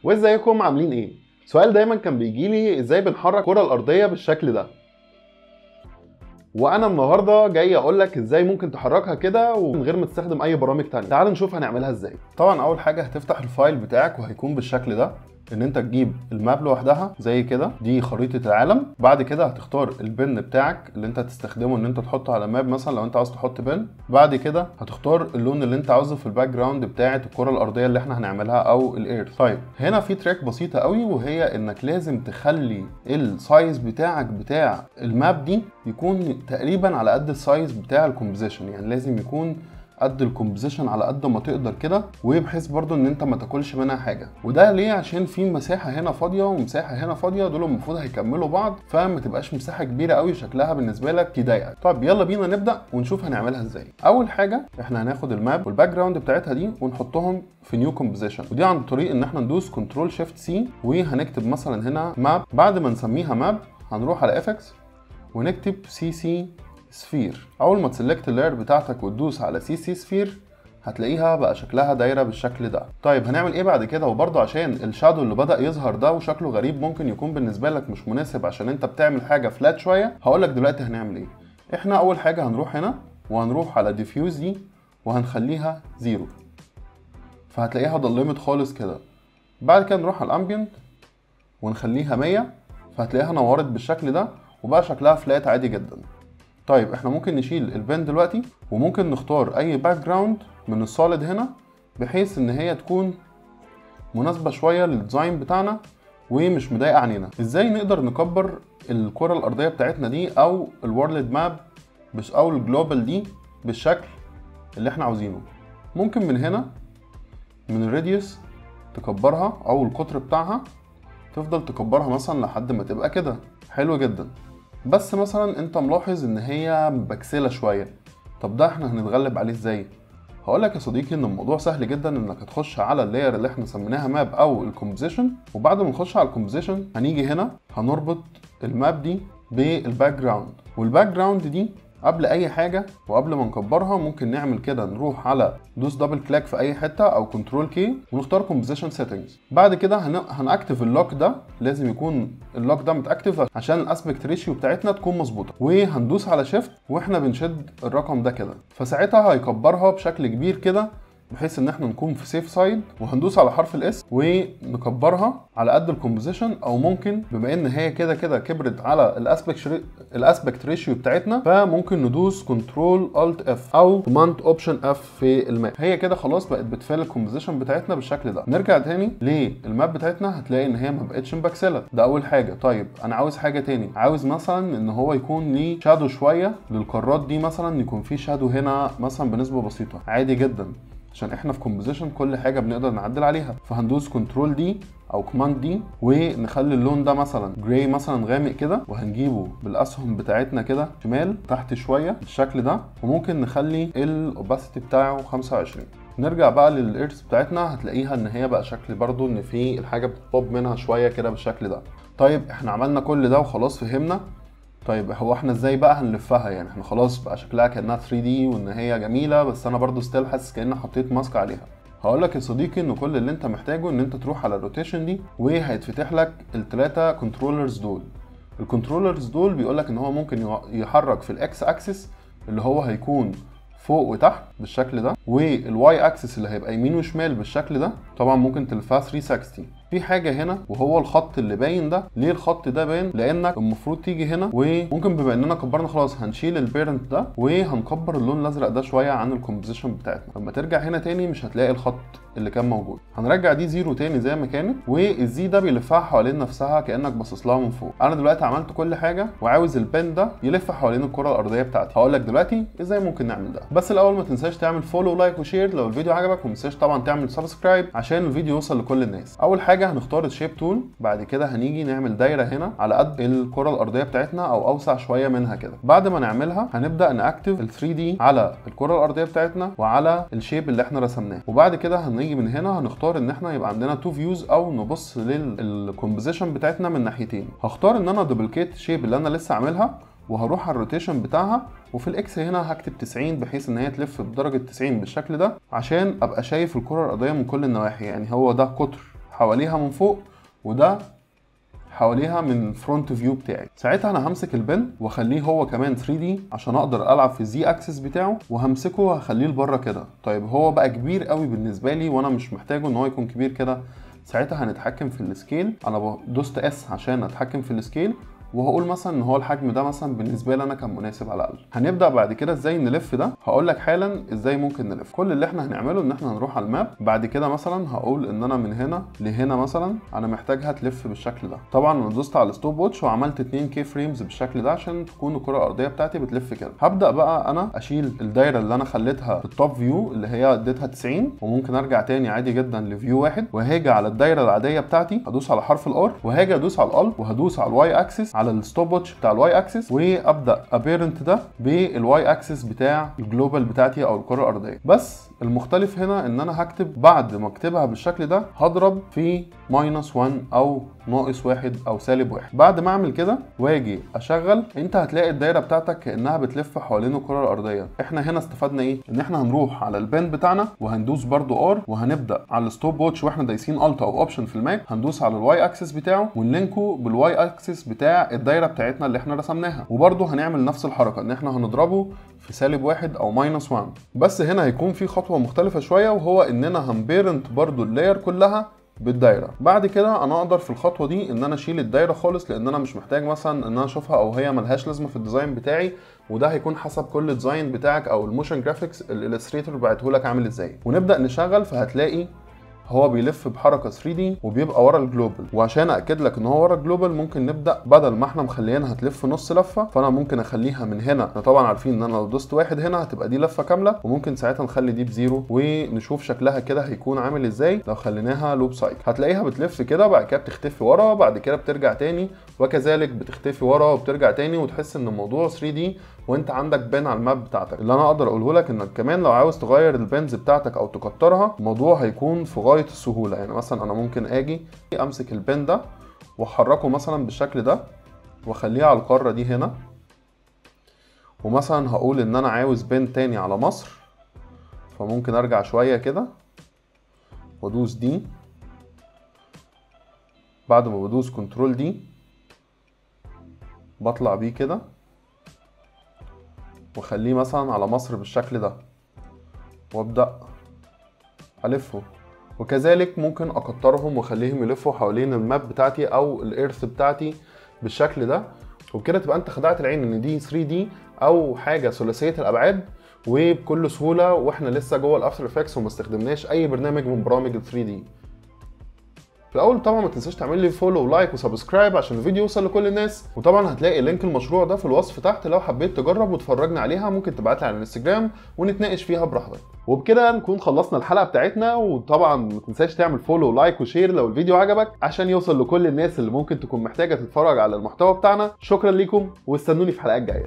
وازيكم عاملين ايه؟ سؤال دايما كان بيجيلي ازاي بنحرك الكرة الارضية بالشكل ده. وانا النهارده جاي اقول لك ازاي ممكن تحركها كده ومن غير ما تستخدم اي برامج تانية. تعال نشوف هنعملها ازاي. طبعا اول حاجه هتفتح الفايل بتاعك وهيكون بالشكل ده، ان انت تجيب الماب لوحدها زي كده، دي خريطه العالم. بعد كده هتختار البن بتاعك اللي انت هتستخدمه ان انت تحطه على ماب، مثلا لو انت عاوز تحط بن. بعد كده هتختار اللون اللي انت عاوزه في الباك جراوند بتاعه الكره الارضيه اللي احنا هنعملها او الايرث. طيب هنا في تريك بسيطه قوي، وهي انك لازم تخلي السايز بتاعك بتاع الماب دي يكون تقريبا على قد السايز بتاع الكومبوزيشن، يعني لازم يكون قد الكومبوزيشن على قد ما تقدر كده، وبحيث برضو ان انت ما تاكلش منها حاجه. وده ليه؟ عشان في مساحه هنا فاضيه ومساحه هنا فاضيه، دول المفروض هيكملوا بعض، فما تبقاش مساحه كبيره قوي شكلها بالنسبه لك يضايقك. طب يلا بينا نبدا ونشوف هنعملها ازاي. اول حاجه احنا هناخد الماب والباك جراوند بتاعتها دي ونحطهم في نيو كومبوزيشن، ودي عن طريق ان احنا ندوس كنترول شيفت سي وهنكتب مثلا هنا ماب. بعد ما نسميها ماب هنروح على افكس ونكتب سي سي سفير. اول ما تسلكت اللاير بتاعتك وتدوس على سي سي سفير هتلاقيها بقى شكلها دايره بالشكل ده. طيب هنعمل ايه بعد كده؟ وبرضه عشان الشادو اللي بدا يظهر ده وشكله غريب ممكن يكون بالنسبه لك مش مناسب عشان انت بتعمل حاجه فلات شويه، هقول لك دلوقتي هنعمل ايه. احنا اول حاجه هنروح هنا وهنروح على ديفيوز دي وهنخليها 0، فهتلاقيها ضلمت خالص كده. بعد كده نروح على الامبيانت ونخليها 100، فهتلاقيها نورت بالشكل ده وبقى شكلها فلات عادي جدا. طيب احنا ممكن نشيل البن دلوقتي وممكن نختار اي باك جراوند من السوليد هنا بحيث ان هي تكون مناسبه شويه للديزاين بتاعنا ومش مضايقه عنينا. ازاي نقدر نكبر الكره الارضيه بتاعتنا دي او الورلد ماب او الجلوبال دي بالشكل اللي احنا عاوزينه؟ ممكن من هنا من الراديوس تكبرها او القطر بتاعها، تفضل تكبرها مثلا لحد ما تبقى كده. حلو جدا. بس مثلا انت ملاحظ ان هي مبكسله شويه، طب ده احنا هنتغلب عليه ازاي؟ هقولك يا صديقي ان الموضوع سهل جدا، انك هتخش على اللاير اللي احنا سميناها ماب او الكومبوزيشن، وبعد ما نخش على الكومبوزيشن هنيجي هنا هنربط الماب دي بالباك جراوند. والباك جراوند دي قبل اي حاجه وقبل ما نكبرها ممكن نعمل كده، نروح على دوس دبل كليك في اي حته او كنترول كي ونختار كومبوزيشن سيتنجز. بعد كده هنأكتف اللوك ده، لازم يكون اللوك ده متأكتف عشان الاسبكت ريشيو بتاعتنا تكون مظبوطه، وهندوس على شيفت واحنا بنشد الرقم ده كده، فساعتها هيكبرها بشكل كبير كده بحيث ان احنا نكون في سيف سايد. وهندوس على حرف الاس ونكبرها على قد الكومبوزيشن، او ممكن بما ان هي كده كده كبرت على الاسبكت ريشيو بتاعتنا فممكن ندوس كنترول الت اف او كوماند اوبشن اف في الماب. هي كده خلاص بقت بتفعل الكومبوزيشن بتاعتنا بالشكل ده. نرجع تاني للماب بتاعتنا هتلاقي ان هي ما بقتش مبكسله، ده اول حاجه. طيب انا عاوز حاجه تاني، عاوز مثلا ان هو يكون ليه شادو شويه للقارات دي، مثلا يكون في شادو هنا مثلا بنسبه بسيطه، عادي جدا عشان احنا في كومبوزيشن كل حاجه بنقدر نعدل عليها. فهندوس كنترول دي او كوماند دي ونخلي اللون ده مثلا جراي مثلا غامق كده، وهنجيبه بالاسهم بتاعتنا كده شمال تحت شويه بالشكل ده، وممكن نخلي الاوباسيتي بتاعه 25. نرجع بقى للايرث بتاعتنا هتلاقيها ان هي بقى شكل برضو ان في الحاجه بتبوب منها شويه كده بالشكل ده. طيب احنا عملنا كل ده وخلاص فهمنا. طيب هو احنا ازاي بقى هنلفها؟ يعني احنا خلاص بقى شكلها كانها 3 دي وان هي جميله، بس انا برضو ستيل حاسس كاني حطيت ماسك عليها. هقولك يا صديقي ان كل اللي انت محتاجه ان انت تروح على الروتيشن دي وهيتفتح لك الثلاثه كنترولرز دول. الكنترولرز دول بيقولك ان هو ممكن يحرك في الاكس اكسس اللي هو هيكون فوق وتحت بالشكل ده، والواي اكسس اللي هيبقى يمين وشمال بالشكل ده. طبعا ممكن تلفها 360. في حاجه هنا وهو الخط اللي باين ده. ليه الخط ده باين؟ لانك المفروض تيجي هنا، وممكن بما اننا كبرنا خلاص هنشيل البيرنت ده وهنكبر اللون الازرق ده شويه عن الكومبوزيشن بتاعتنا. لما ترجع هنا تاني مش هتلاقي الخط اللي كان موجود. هنرجع دي 0 تاني زي ما كانت، والزي ده بيلفها حوالين نفسها كانك باصص لها من فوق. انا دلوقتي عملت كل حاجه وعاوز البن ده يلف حوالين الكره الارضيه بتاعتي. هقول لك دلوقتي ازاي ممكن نعمل ده، بس الاول ما تنساش تعمل فولو لايك وشير لو الفيديو عجبك، وما تنساش طبعا تعمل سبسكرايب عشان الفيديو يوصل لكل الناس. اول حاجه هنختار الشيب تول، بعد كده هنيجي نعمل دايره هنا على قد الكره الارضيه بتاعتنا او اوسع شويه منها كده. بعد ما نعملها هنبدا ناكتف ال 3 دي على الكره الارضيه بتاعتنا وعلى الشيب اللي احنا رسمناه. وبعد كده هنيجي من هنا هنختار ان احنا يبقى عندنا تو فيوز او نبص للكومبوزيشن بتاعتنا من ناحيتين. هختار ان انا دوبليكيت الشيب اللي انا لسه عاملها وهروح على الروتيشن بتاعها، وفي الاكس هنا هكتب 90 بحيث ان هي تلف بدرجه 90 بالشكل ده عشان ابقى شايف الكره الارضيه من كل النواحي. يعني هو ده قطر حواليها من فوق، وده حواليها من الفرونت فيو بتاعي. ساعتها انا همسك البن واخليه هو كمان 3D عشان اقدر العب في الزي اكسس بتاعه، وهمسكه وهخليه لبره كده. طيب هو بقى كبير قوي بالنسبه لي وانا مش محتاجه ان هو يكون كبير كده. ساعتها هنتحكم في السكيل، انا دوست اس عشان اتحكم في السكيل، وهقول مثلا ان هو الحجم ده مثلا بالنسبه لي انا كان مناسب على الاقل. هنبدا بعد كده ازاي نلف ده، هقول لك حالا ازاي ممكن نلف. كل اللي احنا هنعمله ان احنا هنروح على الماب، بعد كده مثلا هقول ان انا من هنا لهنا مثلا انا محتاجها تلف بالشكل ده. طبعا انا دوست على الستوب واتش وعملت 2 كي فريمز بالشكل ده عشان تكون الكره الارضيه بتاعتي بتلف كده. هبدا بقى انا اشيل الدايره اللي انا خليتها في التوب فيو اللي هي اديتها 90، وممكن ارجع تاني عادي جدا لفيو واحد، وهاجي على الدايره العاديه بتاعتي هدوس على حرف الار، وهاجي ادوس على الالت، وهدوس على الواي اكسس على الستوب واتش بتاع الواي اكسس، وابدا ابيرنت ده بالواي اكسس بتاع الجلوبال بتاعتي او الكره الارضيه. بس المختلف هنا ان انا هكتب بعد ما اكتبها بالشكل ده هضرب في -1 او -1 او -1. بعد ما اعمل كده واجي اشغل، انت هتلاقي الدايره بتاعتك كانها بتلف حوالين الكره الارضيه. احنا هنا استفدنا ايه؟ ان احنا هنروح على البن بتاعنا وهندوس برضو ار، وهنبدا على الستوب واتش واحنا دايسين الت او اوبشن في الماك، هندوس على الواي اكسس بتاعه ونلينكه بالواي اكسس بتاع الدايره بتاعتنا اللي احنا رسمناها. وبرضو هنعمل نفس الحركه ان احنا هنضربه في -1 او -1. بس هنا هيكون في خطوه مختلفه شويه، وهو اننا هنبيرنت برضو اللاير كلها بالدايره. بعد كده انا اقدر في الخطوه دي ان انا اشيل الدايره خالص، لان انا مش محتاج مثلا ان انا اشوفها او هي ملهاش لازمه في الديزاين بتاعي. وده هيكون حسب كل ديزاين بتاعك او الموشن جرافيكس الالستريتور بعته لك عامل ازاي. ونبدا نشغل، فهتلاقي هو بيلف بحركه 3D وبيبقى ورا الجلوبال. وعشان اكد لك ان هو ورا الجلوبال ممكن نبدا بدل ما احنا مخليينها هتلف نص لفه، فانا ممكن اخليها من هنا. احنا طبعا عارفين ان انا لو دوست واحد هنا هتبقى دي لفه كامله، وممكن ساعتها نخلي دي بزيرو ونشوف شكلها كده هيكون عامل ازاي لو خليناها لوب سايكل. هتلاقيها بتلف كده، بعد كده بتختفي ورا، بعد كده بترجع تاني، وكذلك بتختفي ورا وبترجع تاني، وتحس ان الموضوع 3D وانت عندك بان على الماب بتاعتك. اللي انا اقدر اقوله لك انك كمان لو عاوز تغير البانز بتاعتك او تكترها، الموضوع هيكون في غايه السهوله. يعني مثلا انا ممكن اجي امسك البان ده واحركه مثلا بالشكل ده واخليه على القاره دي هنا، ومثلا هقول ان انا عاوز بان تاني على مصر، فممكن ارجع شويه كده وادوس دي. بعد ما بدوس كنترول دي بطلع بيه كده واخليه مثلا على مصر بالشكل ده، وابدا الفه. وكذلك ممكن اكترهم واخليهم يلفوا حوالين الماب بتاعتي او الارث بتاعتي بالشكل ده. وبكده تبقى انت خدعت العين ان دي 3D او حاجه ثلاثيه الابعاد وبكل سهوله، واحنا لسه جوه الافتر افكتس وما استخدمناش اي برنامج من برامج ال 3D. في الاول طبعا ما تنساش تعمل لي فولو ولايك وسبسكرايب عشان الفيديو يوصل لكل الناس. وطبعا هتلاقي لينك المشروع ده في الوصف تحت، لو حبيت تجرب وتفرجنا عليها ممكن تبعت لي على الانستجرام ونتناقش فيها براحتك. وبكده نكون خلصنا الحلقه بتاعتنا. وطبعا ما تنساش تعمل فولو ولايك وشير لو الفيديو عجبك عشان يوصل لكل الناس اللي ممكن تكون محتاجه تتفرج على المحتوى بتاعنا. شكرا ليكم واستنوني في حلقات جايه.